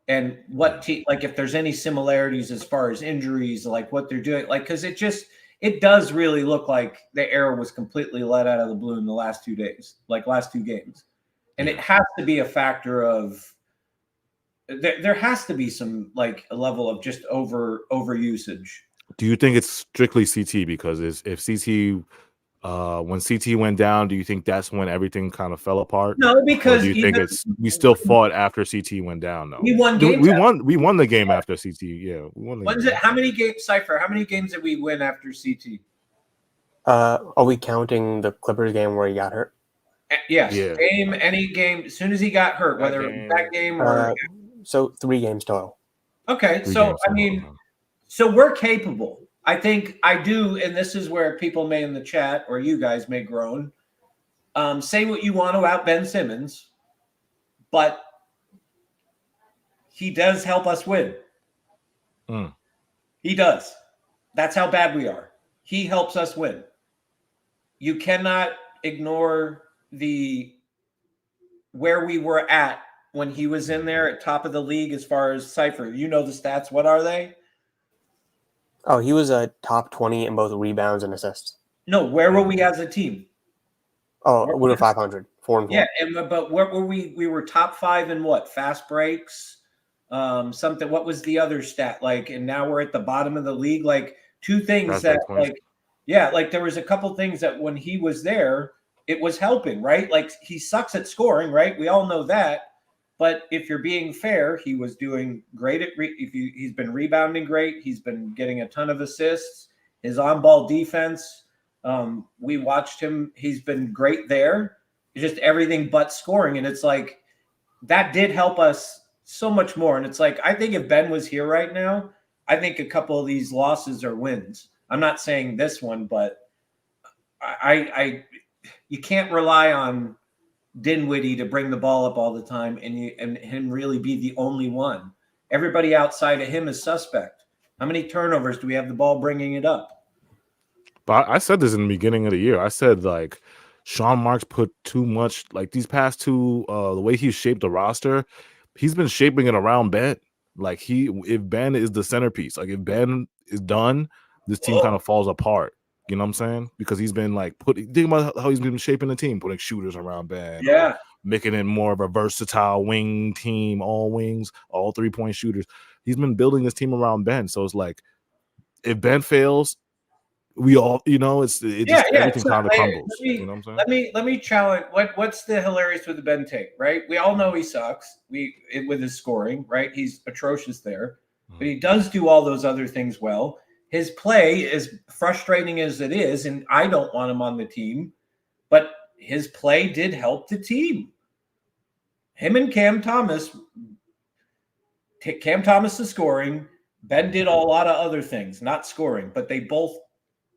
and what like if there's any similarities as far as injuries, like what they're doing, like, because it does really look like the air was completely let out of the blue in the last 2 days, like last 2 games, and it has to be a factor of there has to be some, like, a level of just over usage. Do you think it's strictly CT? Because if CT when CT went down, do you think that's when everything kind of fell apart? No, because do you think we still fought after CT went down? No, we won games. We won the game after CT. Yeah, we won. How many games, Cypher? How many games did we win after CT? Are we counting the Clippers game where he got hurt? Yes. Yeah. Any game, as soon as he got hurt, whether it was that game or so 3 games total. Okay, so I mean, so we're capable. I think I do, and this is where people may in the chat, or you guys may groan, say what you want about Ben Simmons, but he does help us win. He does. That's how bad we are. He helps us win. You cannot ignore where we were at when he was in there at top of the league as far as Cypher. You know the stats. What are they? Oh, he was a top 20 in both rebounds and assists. No, where were we as a team? Oh, we were 500, 4-4. Yeah, but where were we? We were top 5 in what? Fast breaks, Something. What was the other stat? Like, and now we're at the bottom of the league. Like two things that, like, yeah, like there was a couple things that when he was there, it was helping, right? Like he sucks at scoring, right? We all know that. But if you're being fair, he was doing great at. He's been rebounding great. He's been getting a ton of assists. His on-ball defense. We watched him. He's been great there. It's just everything but scoring, and it's like that did help us so much more. And it's like I think if Ben was here right now, I think a couple of these losses are wins. I'm not saying this one, but you can't rely on Dinwiddie to bring the ball up all the time and him really be the only one. Everybody outside of him is suspect. How many turnovers do we have the ball bringing it up? But I said this in the beginning of the year. I said, like, Sean Marks put too much, like, these past two, the way he shaped the roster, he's been shaping it around Ben. Like, if Ben is the centerpiece, like, if Ben is done, this team kind of falls apart. You know what I'm saying? Because he's been like think about how he's been shaping the team, putting shooters around Ben. Yeah. Making it more of a versatile wing team, all wings, all 3-point shooters. He's been building this team around Ben. So it's like, if Ben fails, we all, everything kind of crumbles. You know what I'm saying? Let me challenge. What's the hilarious with the Ben take, right? We all know he sucks. With his scoring, right? He's atrocious there, but he does do all those other things well. His play, as frustrating as it is, and I don't want him on the team, but his play did help the team. Him and Cam Thomas is scoring. Ben did a lot of other things, not scoring, but they both,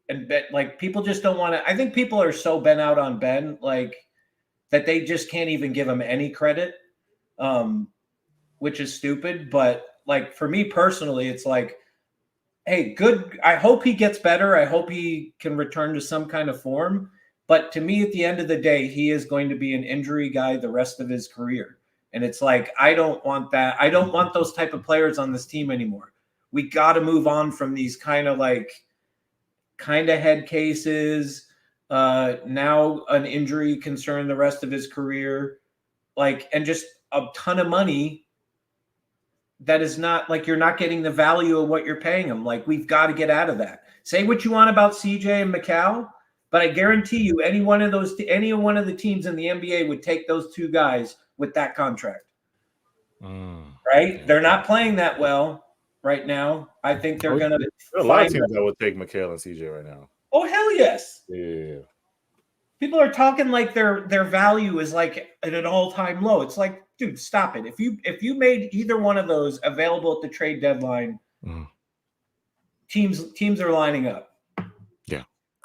and Ben, like, people just don't want to. I think people are so bent out on Ben, like, that they just can't even give him any credit, which is stupid. But like for me personally, it's like, hey, good. I hope he gets better. I hope he can return to some kind of form. But to me, at the end of the day, he is going to be an injury guy the rest of his career. And it's like, I don't want that. I don't want those type of players on this team anymore. We got to move on from these kind of head cases. Now an injury concern the rest of his career, and just a ton of money. That is not like, you're not getting the value of what you're paying them. Like, we've got to get out of that. Say what you want about CJ and Mikal, but I guarantee you any one of the teams in the NBA would take those two guys with that contract. Right? Yeah. They're not playing that well right now. I think they're going to. There are a lot of teams that would take Mikal and CJ right now. Oh, hell yes. Yeah. People are talking like their value is like at an all-time low. It's like, dude, stop it. If you made either one of those available at the trade deadline, teams are lining up. Yeah.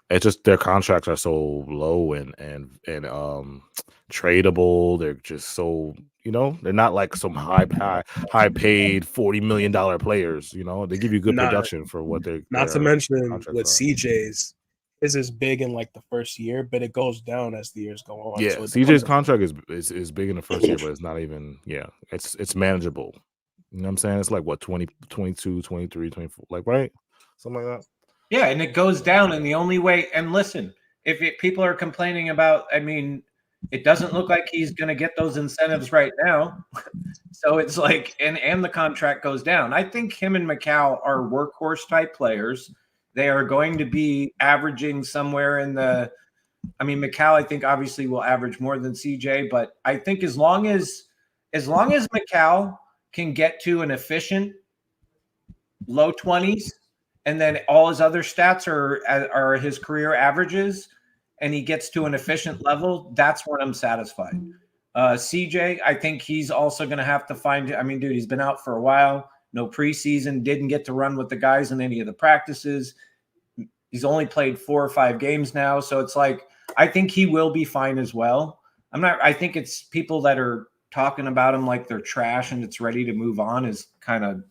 It's just their contracts are so low and tradable. They're just so, they're not like some high paid $40 million players. They give you good production for what they're not to mention with CJ's. Is big in like the first year, but it goes down as the years go on. Yeah, so CJ's contract is big in the first year, but it's not even, it's manageable. You know what I'm saying? It's like what, 20, 22, 23, 24, like, right? Something like that. Yeah, and it goes down, and the only way, and listen, people are complaining about, it doesn't look like he's going to get those incentives right now. So it's like, and the contract goes down. I think him and Mikal are workhorse type players. They are going to be averaging somewhere in the Mikal, I think obviously will average more than CJ, but I think as long as Mikal can get to an efficient low 20s, and then all his other stats are his career averages, and he gets to an efficient level, that's when I'm satisfied. CJ, I think he's also going to have to find, dude, he's been out for a while. No preseason, didn't get to run with the guys in any of the practices. He's only played 4 or 5 games now. So it's like, I think he will be fine as well. I think it's people that are talking about him like they're trash and it's ready to move on is kind of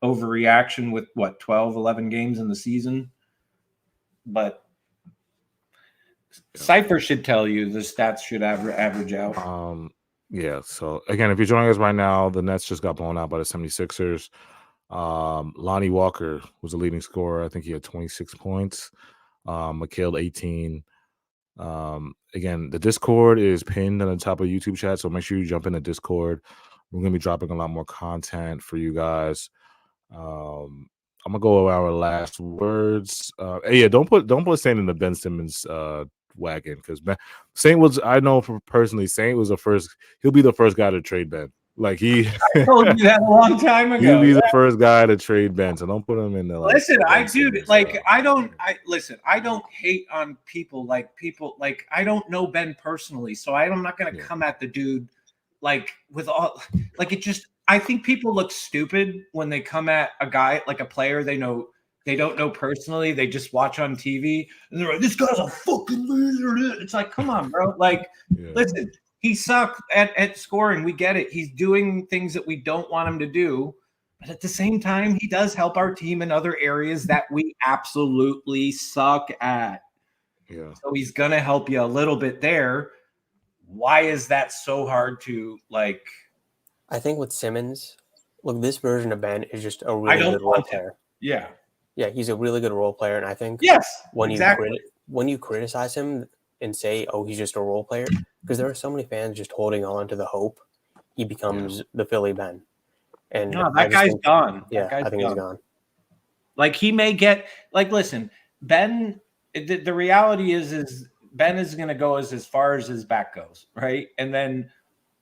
overreaction with 12, 11 games in the season. But Cypher should tell you the stats should average out. Yeah, so again, if you're joining us right now, the Nets just got blown out by the 76ers. Lonnie Walker was the leading scorer. I think he had 26 points. Mikal 18. Again, the Discord is pinned on the top of YouTube chat, so make sure you jump in the Discord. We're gonna be dropping a lot more content for you guys. I'm gonna go over our last words. Yeah, don't put Saint in the Ben Simmons wagon, because Saint was, I know personally, Saint was he'll be the first guy to trade Ben. Like I told you that a long time ago. He'll be the first guy to trade Ben, so don't put him in the Listen, I I don't hate on people like I don't know Ben personally, so I'm not gonna come at the dude like with all like it just. I think people look stupid when they come at a guy like a player they don't know personally. They just watch on TV and they're like, "This guy's a fucking loser." It's like, come on, bro. Like, listen, he sucked at scoring. We get it. He's doing things that we don't want him to do, but at the same time, he does help our team in other areas that we absolutely suck at. Yeah. So he's gonna help you a little bit there. Why is that so hard to like? I think with Simmons, look, this version of Ben is just a really good role player. Yeah. Yeah, he's a really good role player, and I think when you criticize him and say, "Oh, he's just a role player," because there are so many fans just holding on to the hope he becomes the Philly Ben. And no, that guy's gone. Yeah, I think he's gone. Like he may get listen, Ben. The reality is Ben is going to go as far as his back goes, right? And then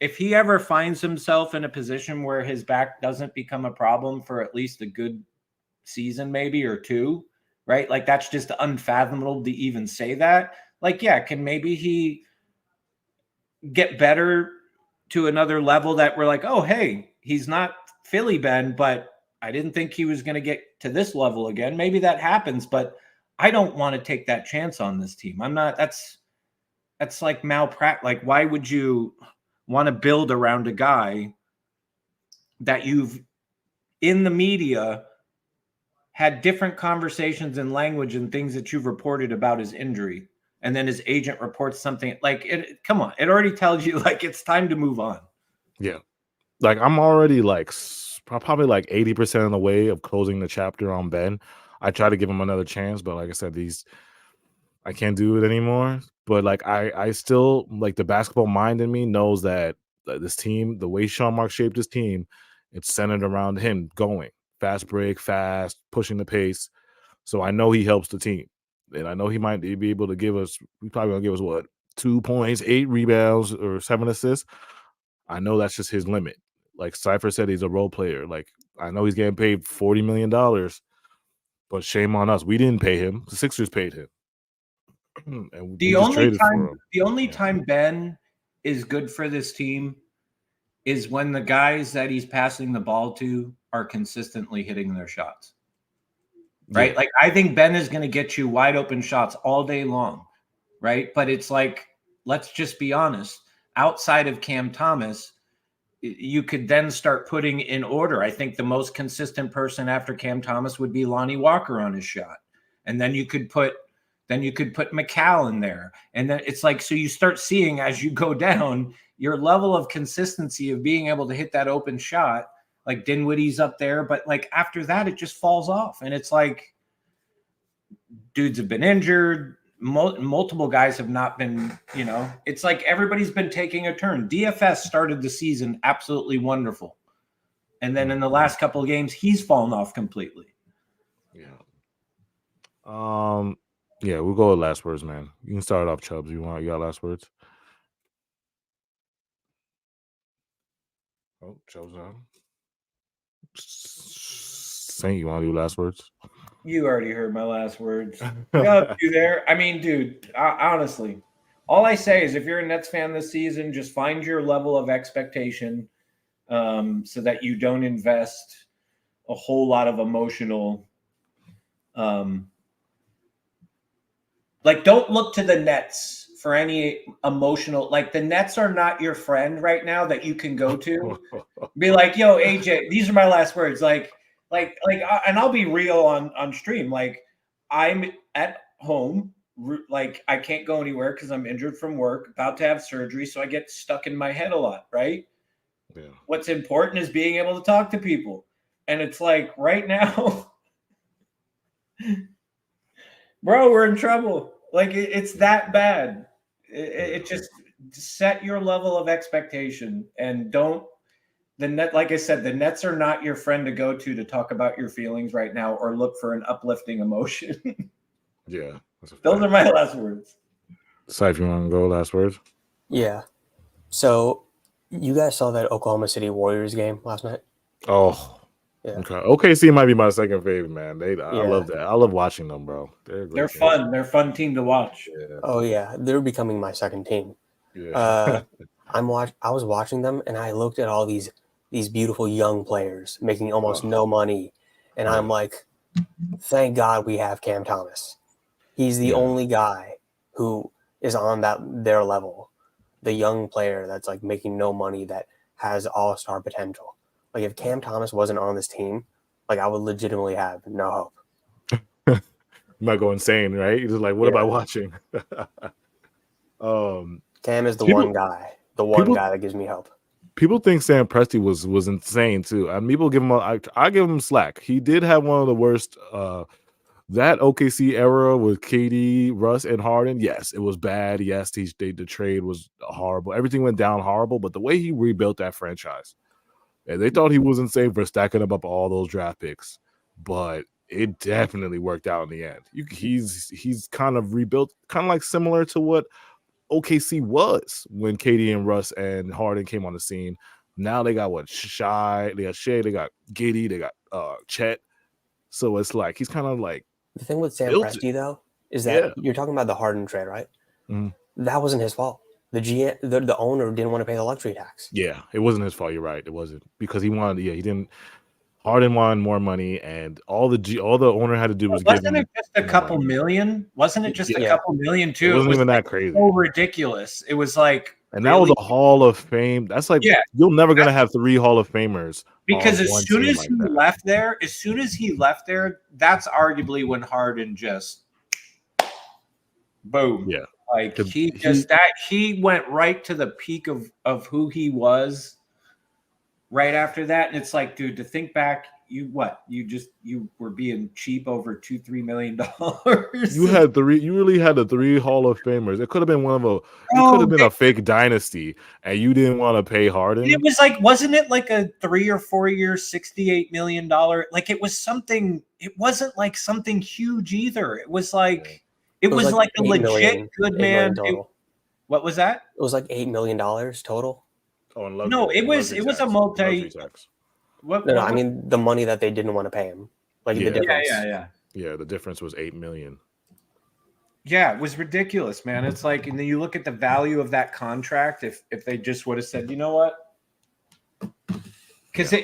if he ever finds himself in a position where his back doesn't become a problem for at least a good season, maybe or two, right? Like that's just unfathomable to even say that. Like, yeah, can maybe he get better to another level that we're like, oh, hey, he's not Philly Ben, but I didn't think he was going to get to this level again. Maybe that happens, but I don't want to take that chance on this team. I'm not. That's like malpractice. Like, why would you want to build around a guy that you've in the media had different conversations and language and things that you've reported about his injury, and then his agent reports something like it? Come on, it already tells you like it's time to move on. Yeah, like I'm already like probably like 80% of the way of closing the chapter on Ben. I try to give him another chance, but like I said, I can't do it anymore. But like I still like the basketball mind in me knows that this team, the way Sean Mark shaped his team, it's centered around him going fast break, fast, pushing the pace. So I know he helps the team. And I know he might be able to give us, he's probably gonna give us what, 2 points, 8 rebounds, or 7 assists. I know that's just his limit. Like Cypher said, he's a role player. Like I know he's getting paid $40 million, but shame on us. We didn't pay him. The Sixers paid him. And the only time Ben is good for this team is when the guys that he's passing the ball to are consistently hitting their shots. Right? Yeah. Like I think Ben is going to get you wide open shots all day long, right? But it's like, let's just be honest. Outside of Cam Thomas, you could then start putting in order. I think the most consistent person after Cam Thomas would be Lonnie Walker on his shot. And then you could put Mikal in there. And then it's like, so you start seeing as you go down your level of consistency of being able to hit that open shot, like Dinwiddie's up there. But like after that, it just falls off. And it's like dudes have been injured. Multiple guys have not been, it's like everybody's been taking a turn. DFS started the season absolutely wonderful. And then in the last couple of games, he's fallen off completely. Yeah. Yeah, we'll go with last words, man. You can start off, Chubbs. You got last words? Oh, Chubbs on. Saint, you want to do last words? You already heard my last words. You there? I mean, dude, honestly, all I say is if you're a Nets fan this season, just find your level of expectation so that you don't invest a whole lot of emotional like don't look to the Nets for any emotional, like the Nets are not your friend right now that you can go to. Be like, yo, AJ, these are my last words. Like, and I'll be real on stream. Like I'm at home, like I can't go anywhere because I'm injured from work, about to have surgery. So I get stuck in my head a lot, right? Yeah. What's important is being able to talk to people. And it's like right now, bro, we're in trouble. Like it's that bad. It just set your level of expectation and don't the net, like I said, the Nets are not your friend to go to talk about your feelings right now or look for an uplifting emotion. Yeah. Those are my last words. Saif, you want to go last words? Yeah. So, you guys saw that Oklahoma City Warriors game last night? Oh, Yeah. okay. OKC might be my second favorite, man. I Yeah. love that. I love watching them, bro. They're a great They're team. fun. They're a fun team to watch. Yeah. Oh yeah, they're becoming my second team. Yeah. I was watching them, and I looked at all these beautiful young players making almost no money, and I'm like, thank God we have Cam Thomas. He's the only guy who is on their level, the young player that's like making no money that has all-star potential. Like if Cam Thomas wasn't on this team, like I would legitimately have no hope. You might go insane, right? You're just like, what am I watching? Cam is the People- one guy that gives me hope. People think Sam Presti was insane too. And people give him I give him slack. He did have one of the worst that OKC era with KD, Russ, and Harden. Yes, it was bad. Yes, the trade was horrible. Everything went down horrible. But the way he rebuilt that franchise, and they thought he was insane for stacking up all those draft picks, but it definitely worked out in the end. He's kind of rebuilt, kind of like similar to what OKC was when KD and Russ and Harden came on the scene. Now they got Shai, they got Shea, they got Giddey, they got Chet. So it's like he's kind of like The thing with Sam Presti though is that you're talking about the Harden trade, right? Mm-hmm. That wasn't his fault. The owner didn't want to pay the luxury tax. Yeah, it wasn't his fault. You're right. It wasn't because he wanted. Yeah, he didn't. Harden wanted more money, and all the owner had to do was Wasn't it just a couple million? Wasn't it just a couple million too? It wasn't even like that crazy. So ridiculous. It was like, and that was a Hall of Fame. That's like you're never gonna have 3 Hall of Famers because on as one soon team as like he that. left there, that's arguably when Harden just boom. Yeah, like he went right to the peak of who he was. Right after that, and it's like, dude, to think back, you were being cheap over $2-3 million. You really had the 3 Hall of Famers. It could have been it could have been a fake dynasty, and you didn't want to pay Harden. It was like, wasn't it like a 3 or 4 year, $68 million? Like it was something. It wasn't like something huge either. It was like it was like a legit good man. What was that? It was like $8 million total. No, it was a multi. No, I mean the money that they didn't want to pay him. Like the difference. Yeah, the difference was $8 million. Yeah, it was ridiculous, man. It's like, and then you look at the value of that contract. If they just would have said, you know what? Because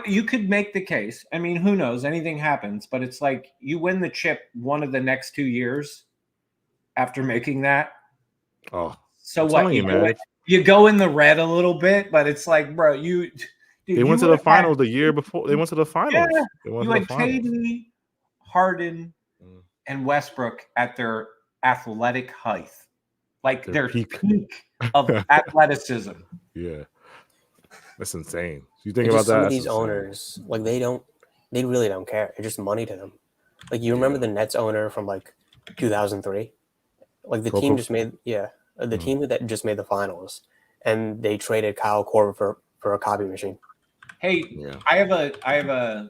you could make the case. I mean, who knows? Anything happens, but it's like you win the chip one of the next 2 years after making that. Oh, so what? You go in the red a little bit, but it's like, bro, they went to the finals the year before. They went to the finals. Yeah, you had KD, Harden, and Westbrook at their athletic height, like their peak of athleticism. Yeah, that's insane. You think about that? Some of these owners, like they really don't care. It's just money to them. Like you remember the Nets owner from like 2003, like the team just made the team that just made the finals, and they traded Kyle Korver for a copy machine. Hey, I have a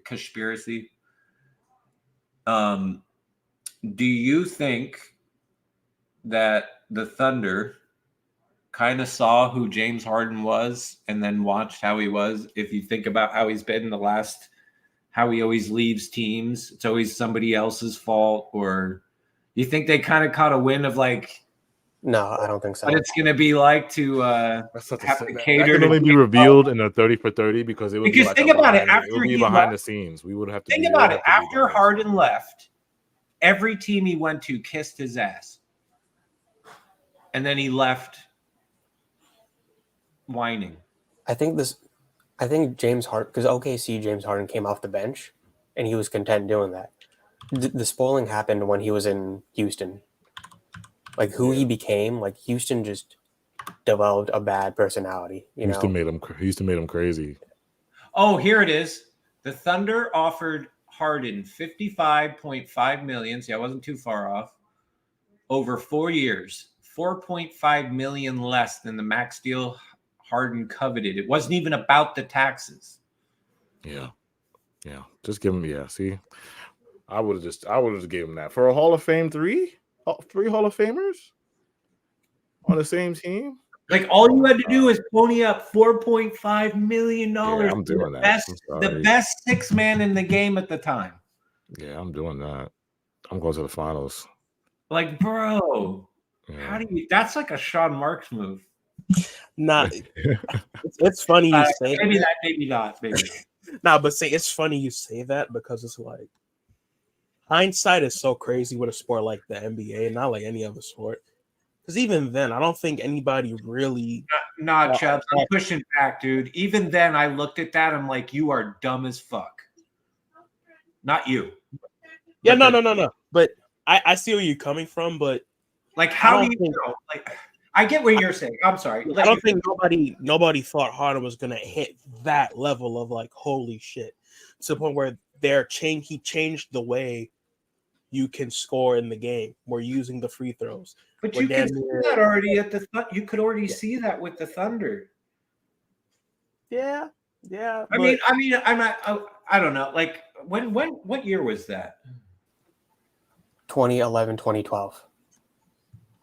conspiracy. Do you think that the Thunder kind of saw who James Harden was and then watched how he was? If you think about how he's been how he always leaves teams, it's always somebody else's fault, or you think they kind of caught a wind of like, no, I don't think so. What it's going to be like to have to cater. That can only be revealed in a 30 for 30 because it would be like think about it. After it would be behind the scenes. We would have to think about it. After Harden left, every team he went to kissed his ass, and then he left whining. I think James Harden, because OKC James Harden came off the bench, and he was content doing that. The spoiling happened when he was in Houston. Like who he became, like Houston just developed a bad personality. Houston made him crazy. Oh, here it is. The Thunder offered Harden $55.5 million. See, I wasn't too far off. Over 4 years, $4.5 million less than the max deal Harden coveted. It wasn't even about the taxes. Yeah. Just give him. Yeah. See, I would have just gave him that for a Hall of Fame three Hall of Famers on the same team. Like all you had to do is pony up $4.5 million. Yeah, I'm doing that. The best six man in the game at the time. Yeah, I'm doing that. I'm going to the finals. Like, bro, Yeah. how do you? That's like a Sean Marks move. Nah, it's funny you say maybe that. Maybe not. Nah, but say it's funny you say that because it's like hindsight is so crazy with a sport like the NBA, not like any other sport. Because even then, I don't think anybody really. Nah, Chubbs, I'm pushing back, dude. Even then, I looked at that. I'm like, you are dumb as fuck. Not you. Yeah, no. But I see where you're coming from, but like, how do you know? Like, I get what you're saying. I'm sorry. I don't think nobody thought Harden was gonna hit that level of like holy shit to the point where he changed the way you can score in the game. We're using the free throws. But you can see that already at the you could already see that with the Thunder. Yeah. I mean, I'm not. I don't know. Like what year was that? 2011, 2012.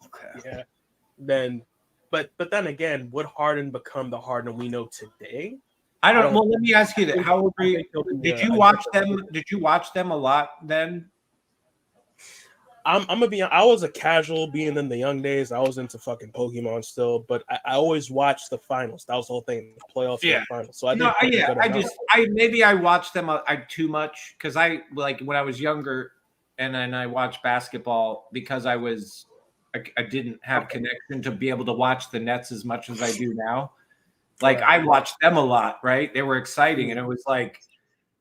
Okay. Yeah. Then, but then again, would Harden become the Harden we know today? I don't. Well, let me ask you that. How old were you? Did you watch them? Did you watch them a lot then? I'm gonna be. I was a casual being in the young days. I was into fucking Pokemon still, but I always watched the finals. That was the whole thing, the playoffs, and the finals. So I watched them too much because I like when I was younger, and then I watched basketball because I didn't have connection to be able to watch the Nets as much as I do now. Like I watched them a lot, right? They were exciting, and it was like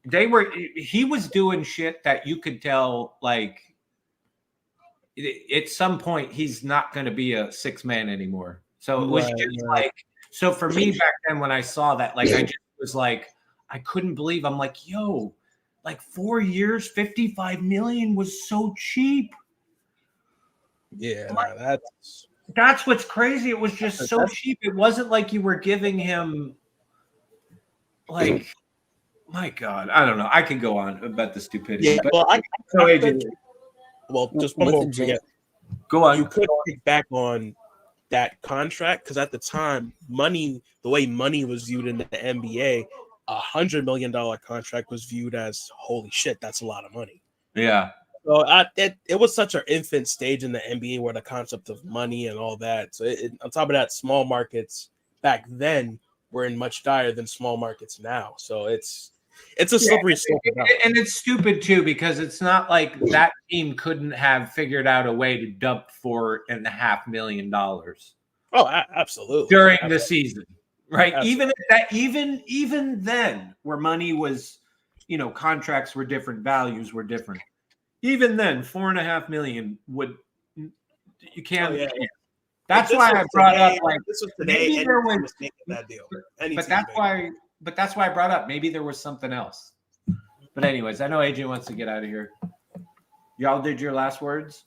he was doing shit that you could tell like. At some point, he's not going to be a six man anymore. So it was just like, so for me back then, when I saw that, like, I just was like, I couldn't believe. I'm like, yo, like 4 years, 55 million was so cheap. Yeah, like, that's what's crazy. It was just so cheap. It wasn't like you were giving him, like, my God, I don't know. I could go on about the stupidity. Yeah, but, well, well, just one more. Go on. You could pick back on that contract because at the time, the way money was viewed in the NBA, $100 million contract was viewed as holy shit. That's a lot of money. Yeah. So it was such an infant stage in the NBA where the concept of money and all that. So on top of that, small markets back then were in much dire than small markets now. So it's a slippery slope. And it's stupid too, because it's not like that team couldn't have figured out a way to dump $4.5 million. Oh, absolutely. During the season. Right. Absolutely. Even then, where money was, contracts were different, values were different. Even then, $4.5 million you can't. Oh, yeah. That's why I brought up like this was today. Maybe there was making that deal. But that's why I brought up maybe there was something else. But anyways, I know AJ wants to get out of here. Y'all did your last words?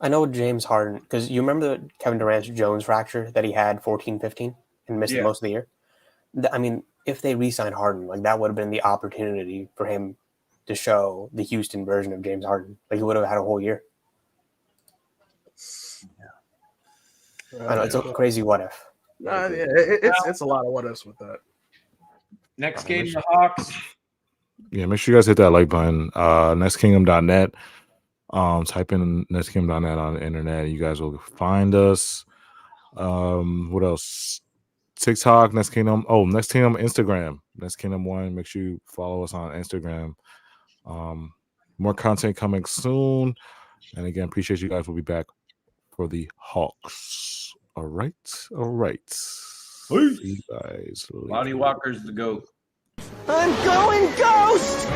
I know James Harden, because you remember Kevin Durant's Jones fracture that he had 14-15 and missed most of the year? I mean, if they re-signed Harden, like that would have been the opportunity for him to show the Houston version of James Harden. Like he would have had a whole year. Yeah. I know, it's a crazy what if. It's a lot of what ifs with that. Next game, the Hawks. Yeah, make sure you guys hit that like button. Nestkingdom.net. Type in nestkingdom.net on the internet. You guys will find us. What else? TikTok, Next Kingdom. Oh, Next Kingdom Instagram. Next Kingdom 1. Make sure you follow us on Instagram. More content coming soon. And again, appreciate you guys. We'll be back for the Hawks. All right. See you guys later. Lonnie Walker's the GOAT. I'm going ghost!